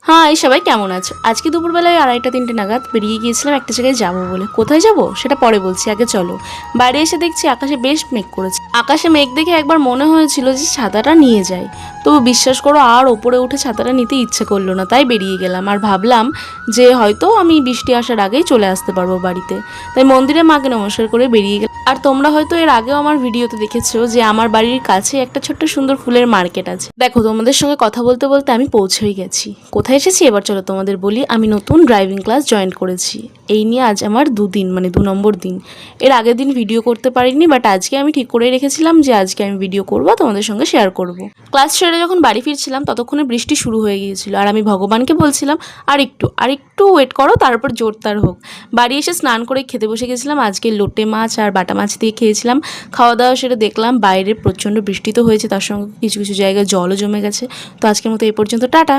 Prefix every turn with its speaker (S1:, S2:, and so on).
S1: High সবাই, কেমন আছো? আজকে দুপুরবেলায় 2:30-3টে নাগাদ বেরিয়ে গিয়েছিলাম একটা জায়গায় যাবো বলে। কোথায় যাব সেটা পরে বলছি, আগে চলো। বাইরে এসে দেখছি আকাশে বেশ মেঘ করেছে। আকাশে মেঘ দেখে একবার মনে হয়েছিল যে ছাতাটা নিয়ে যাই, তবু বিশ্বাস করো আর ওপরে উঠে ছাতাটা নিতে ইচ্ছে করলো না, তাই বেরিয়ে গেলাম। আর ভাবলাম যে হয়তো আমি বৃষ্টি আসার আগেই চলে আসতে পারবো বাড়িতে, তাই মন্দিরে মাকে নমস্কার করে বেরিয়ে গেলাম। আর তোমরা হয়তো এর আগেও আমার ভিডিওতে দেখেছো যে আমার বাড়ির কাছে একটা ছোট্ট সুন্দর ফুলের মার্কেট আছে। দেখো, তোমাদের সঙ্গে কথা বলতে বলতে আমি পৌঁছেই গেছি। কোথায় এসেছি এবার চলো তোমাদের বলি। আমি নতুন ড্রাইভিং ক্লাস জয়েন করেছি। এই নিয়ে আজ আমার 2 দিন, মানে 2 নম্বর দিন। এর আগের দিন ভিডিও করতে পারিনি, বাট আজকে আমি ঠিক করেই রেখেছিলাম যে আজকে আমি ভিডিও করব, তোমাদের সঙ্গে শেয়ার করব। ক্লাস সেরে যখন বাড়ি ফিরছিলাম ততক্ষণে বৃষ্টি শুরু হয়ে গিয়েছিল, আর আমি ভগবানকে বলছিলাম আর একটু ওয়েট করো, তারপর জোরদার হোক। বাড়ি এসে স্নান করে খেতে বসে গেছিলাম। আজকে লোটে মাছ আর বাটা মাছ দিয়ে খেয়েছিলাম। খাওয়া দাওয়া সেরে দেখলাম বাইরে প্রচণ্ড বৃষ্টি তো হয়েছে, তার সঙ্গে কিছু কিছু জায়গায় জলও জমে গেছে। তো আজকের মতো এই পর্যন্ত, টাটা।